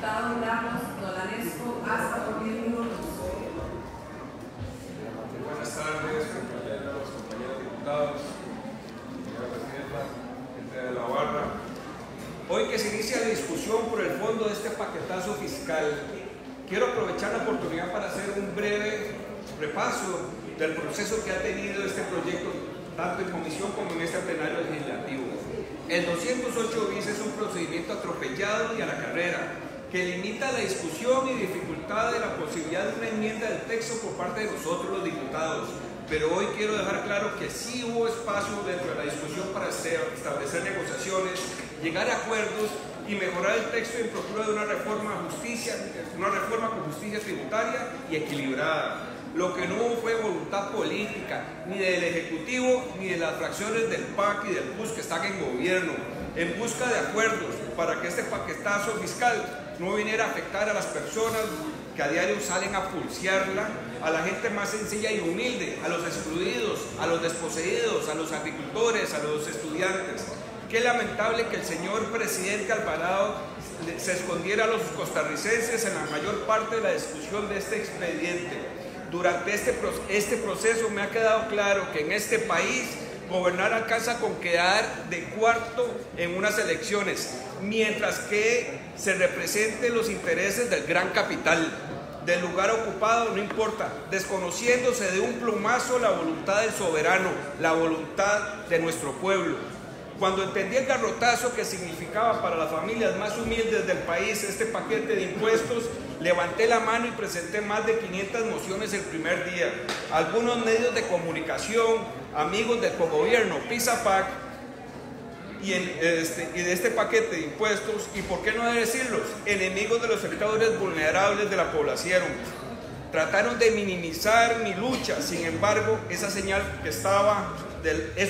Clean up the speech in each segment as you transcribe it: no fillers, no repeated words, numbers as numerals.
Diputado Ramos Dolanesco, hasta por 10 minutos. Buenas tardes, compañeros diputados, señora presidenta, gente de la barra. Hoy que se inicia la discusión por el fondo de este paquetazo fiscal, quiero aprovechar la oportunidad para hacer un breve repaso del proceso que ha tenido este proyecto, tanto en comisión como en este plenario legislativo. El 208 bis es un procedimiento atropellado y a la carrera, que limita la discusión y dificultad de la posibilidad de una enmienda del texto por parte de nosotros los diputados. Pero hoy quiero dejar claro que sí hubo espacio dentro de la discusión para establecer negociaciones, llegar a acuerdos y mejorar el texto en procura de una reforma con justicia tributaria y equilibrada. Lo que no hubo fue voluntad política, ni del Ejecutivo, ni de las fracciones del PAC y del PUS que están en gobierno, en busca de acuerdos para que este paquetazo fiscal no viniera a afectar a las personas que a diario salen a pulsearla, a la gente más sencilla y humilde, a los excluidos, a los desposeídos, a los agricultores, a los estudiantes. Qué lamentable que el señor presidente Alvarado se escondiera a los costarricenses en la mayor parte de la discusión de este expediente. Durante este proceso me ha quedado claro que en este país gobernar alcanza con quedar de cuarto en unas elecciones, mientras que se representen los intereses del gran capital, del lugar ocupado, no importa, desconociéndose de un plumazo la voluntad del soberano, la voluntad de nuestro pueblo. Cuando entendí el garrotazo que significaba para las familias más humildes del país este paquete de impuestos, levanté la mano y presenté más de 500 mociones el primer día. Algunos medios de comunicación, amigos del cogobierno, PISA-PAC, y de este paquete de impuestos, y por qué no decirlos, enemigos de los sectores vulnerables de la población. Trataron de minimizar mi lucha, sin embargo, eso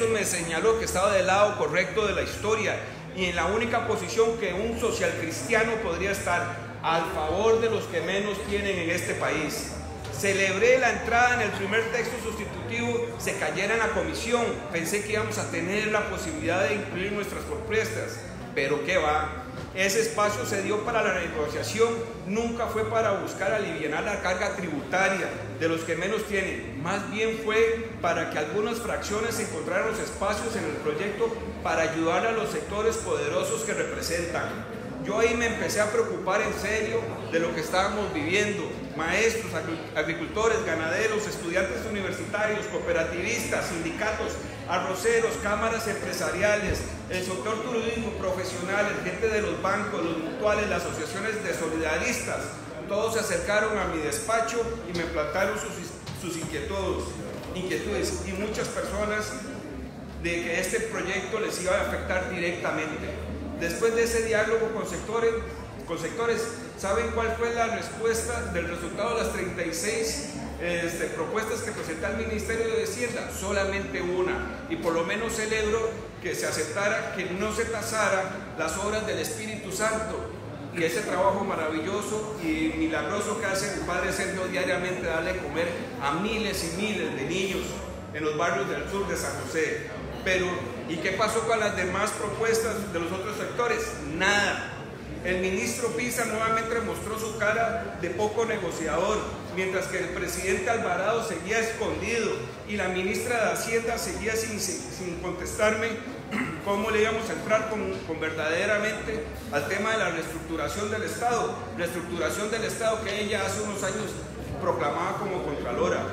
me señaló que estaba del lado correcto de la historia y en la única posición que un social cristiano podría estar, al favor de los que menos tienen en este país. Celebré la entrada en el primer texto sustitutivo, se cayera en la comisión, pensé que íbamos a tener la posibilidad de incluir nuestras propuestas, pero qué va. Ese espacio se dio para la negociación, nunca fue para buscar aliviar la carga tributaria de los que menos tienen, más bien fue para que algunas fracciones encontraran los espacios en el proyecto para ayudar a los sectores poderosos que representan. Yo ahí me empecé a preocupar en serio de lo que estábamos viviendo, maestros, agricultores, ganaderos, estudiantes universitarios, cooperativistas, sindicatos, arroceros, cámaras empresariales, el sector turismo, profesionales, gente de los bancos, los mutuales, las asociaciones de solidaristas. Todos se acercaron a mi despacho y me plantaron sus inquietudes y muchas personas de que este proyecto les iba a afectar directamente. Después de ese diálogo con sectores, ¿saben cuál fue la respuesta del resultado de las 36 propuestas que presentó el Ministerio de Hacienda? Solamente una, y por lo menos celebro que se aceptara que no se tasara las obras del Espíritu Santo y ese trabajo maravilloso y milagroso que hace el Padre Sergio diariamente, darle de comer a miles y miles de niños en los barrios del sur de San José. Pero, ¿y qué pasó con las demás propuestas de los otros sectores? Nada. El ministro Pisa nuevamente mostró su cara de poco negociador, mientras que el presidente Alvarado seguía escondido y la ministra de Hacienda seguía sin contestarme cómo le íbamos a entrar con verdaderamente al tema de la reestructuración del Estado que ella hace unos años proclamaba como contralora.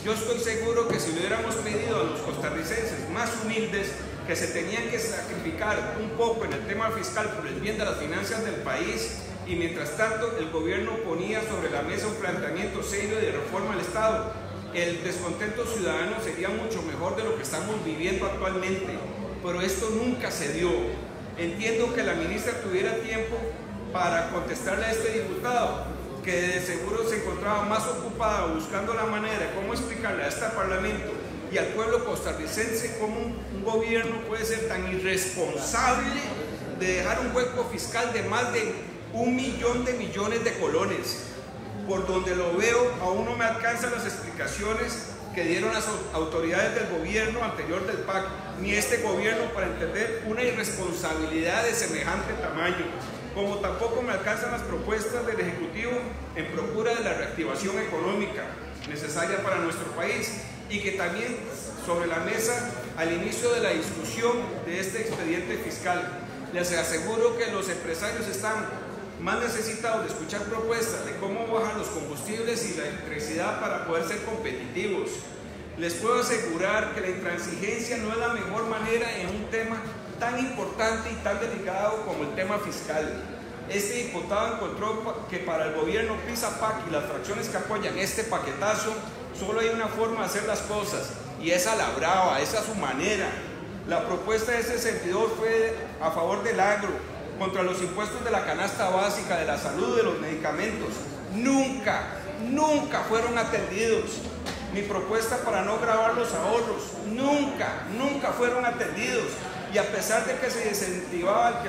Yo estoy seguro que si le hubiéramos pedido a los costarricenses más humildes que se tenían que sacrificar un poco en el tema fiscal por el bien de las finanzas del país, y mientras tanto el gobierno ponía sobre la mesa un planteamiento serio de reforma al Estado, el descontento ciudadano sería mucho mejor de lo que estamos viviendo actualmente. Pero esto nunca se dio. Entiendo que la ministra tuviera tiempo para contestarle a este diputado, que de seguro se encontraba más ocupada buscando la manera de cómo explicarle a este Parlamento y al pueblo costarricense cómo un gobierno puede ser tan irresponsable de dejar un hueco fiscal de más de 1 millón de millones de colones. Por donde lo veo, aún no me alcanzan las explicaciones que dieron las autoridades del gobierno anterior del PAC, ni este gobierno, para entender una irresponsabilidad de semejante tamaño. como tampoco me alcanzan las propuestas del Ejecutivo en procura de la reactivación económica necesaria para nuestro país, y que también sobre la mesa al inicio de la discusión de este expediente fiscal. Les aseguro que los empresarios están más necesitados de escuchar propuestas de cómo bajan los combustibles y la electricidad para poder ser competitivos. Les puedo asegurar que la intransigencia no es la mejor manera en un tema tan importante y tan delicado como el tema fiscal. Este diputado encontró que para el gobierno PISA-PAC y las fracciones que apoyan este paquetazo, solo hay una forma de hacer las cosas, y es a la brava, esa es su manera. La propuesta de ese servidor fue a favor del agro, contra los impuestos de la canasta básica, de la salud, de los medicamentos. Nunca fueron atendidos. Mi propuesta para no gravar los ahorros, nunca fueron atendidos. Y a pesar de que se incentivaba que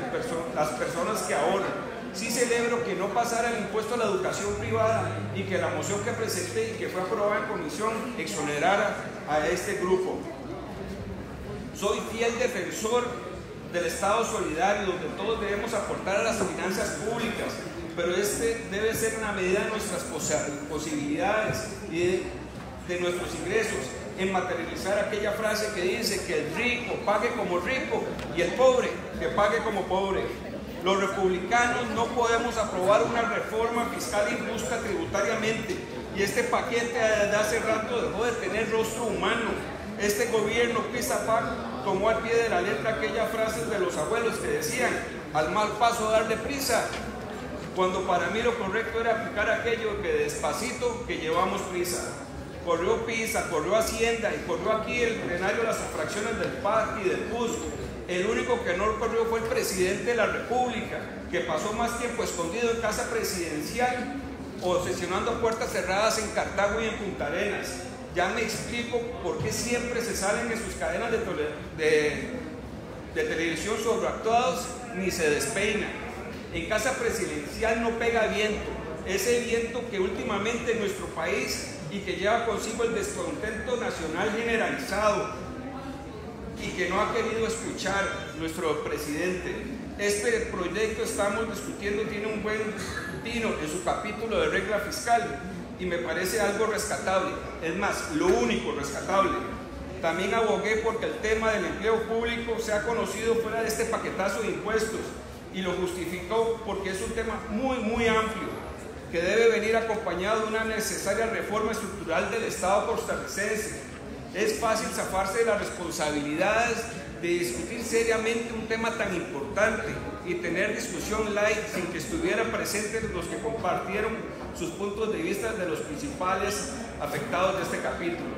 las personas que ahorran, sí celebro que no pasara el impuesto a la educación privada y que la moción que presenté y que fue aprobada en comisión exonerara a este grupo. Soy fiel defensor del Estado solidario, donde todos debemos aportar a las finanzas públicas, pero este debe ser una medida de nuestras posibilidades y de nuestros ingresos, en materializar aquella frase que dice que el rico pague como rico y el pobre que pague como pobre. Los republicanos no podemos aprobar una reforma fiscal injusta tributariamente, y este paquete desde hace rato dejó de tener rostro humano. Este gobierno PISA-PAC tomó al pie de la letra aquellas frases de los abuelos que decían: al mal paso darle prisa, cuando para mí lo correcto era aplicar aquello que despacito que llevamos prisa. Corrió PISA, corrió Hacienda y corrió aquí el plenario de las fracciones del PAC y del PUS. El único que no corrió fue el presidente de la República, que pasó más tiempo escondido en casa presidencial o sesionando a puertas cerradas en Cartago y en Punta Arenas. Ya me explico por qué siempre se salen en sus cadenas de televisión sobreactuados ni se despeina. En casa presidencial no pega viento, ese viento que últimamente en nuestro país y que lleva consigo el descontento nacional generalizado y que no ha querido escuchar nuestro presidente. Este proyecto estamos discutiendo tiene un buen tino en su capítulo de regla fiscal y me parece algo rescatable, es más, lo único rescatable. También abogué porque el tema del empleo público sea conocido fuera de este paquetazo de impuestos, y lo justificó porque es un tema muy amplio, que debe venir acompañado de una necesaria reforma estructural del Estado costarricense. Es fácil zafarse de las responsabilidades de discutir seriamente un tema tan importante y tener discusión light sin que estuvieran presentes los que compartieron sus puntos de vista de los principales afectados de este capítulo.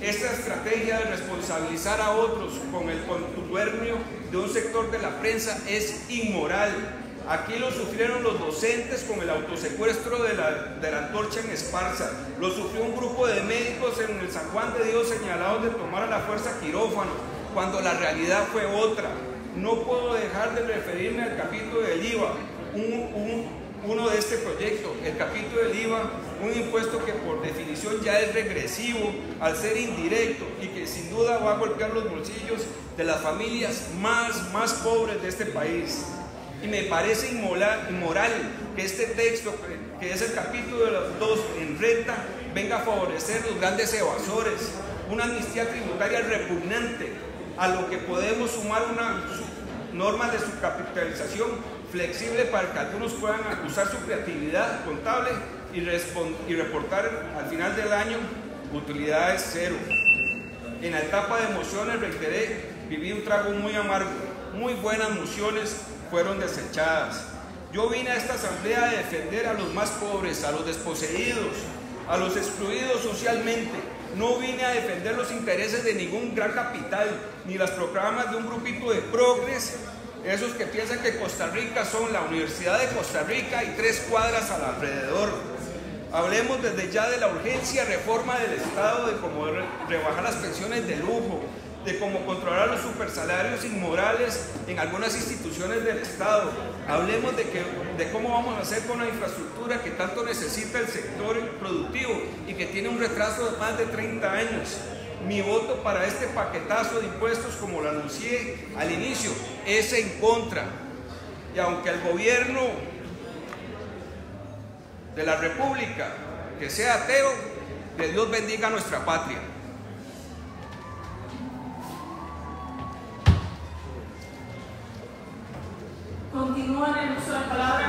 Esta estrategia de responsabilizar a otros con el contubernio de un sector de la prensa es inmoral. Aquí lo sufrieron los docentes con el autosecuestro de la antorcha en Esparza, lo sufrió un grupo de médicos en el San Juan de Dios señalados de tomar a la fuerza quirófano, cuando la realidad fue otra. No puedo dejar de referirme al capítulo del IVA, uno de este proyecto, el capítulo del IVA, un impuesto que por definición ya es regresivo al ser indirecto y que sin duda va a golpear los bolsillos de las familias más pobres de este país. Y me parece inmoral que este texto, que es el capítulo de los 2 en renta, venga a favorecer los grandes evasores, una amnistía tributaria repugnante, a lo que podemos sumar una norma de subcapitalización flexible para que algunos puedan usar su creatividad contable y reportar al final del año utilidades cero. En la etapa de mociones, reiteré, viví un trago muy amargo, muy buenas mociones fueron desechadas. Yo vine a esta asamblea a defender a los más pobres, a los desposeídos, a los excluidos socialmente. No vine a defender los intereses de ningún gran capital, ni las proclamas de un grupito de progres, esos que piensan que Costa Rica son la Universidad de Costa Rica y 3 cuadras alrededor. Hablemos desde ya de la urgencia reforma del Estado, de cómo rebajar las pensiones de lujo, de cómo controlar los supersalarios inmorales en algunas instituciones del Estado. Hablemos de cómo vamos a hacer con la infraestructura que tanto necesita el sector productivo y que tiene un retraso de más de 30 años. Mi voto para este paquetazo de impuestos, como lo anuncié al inicio, es en contra. Y aunque el gobierno de la República que sea ateo, que Dios bendiga a nuestra patria. Continúa en el uso de la palabra.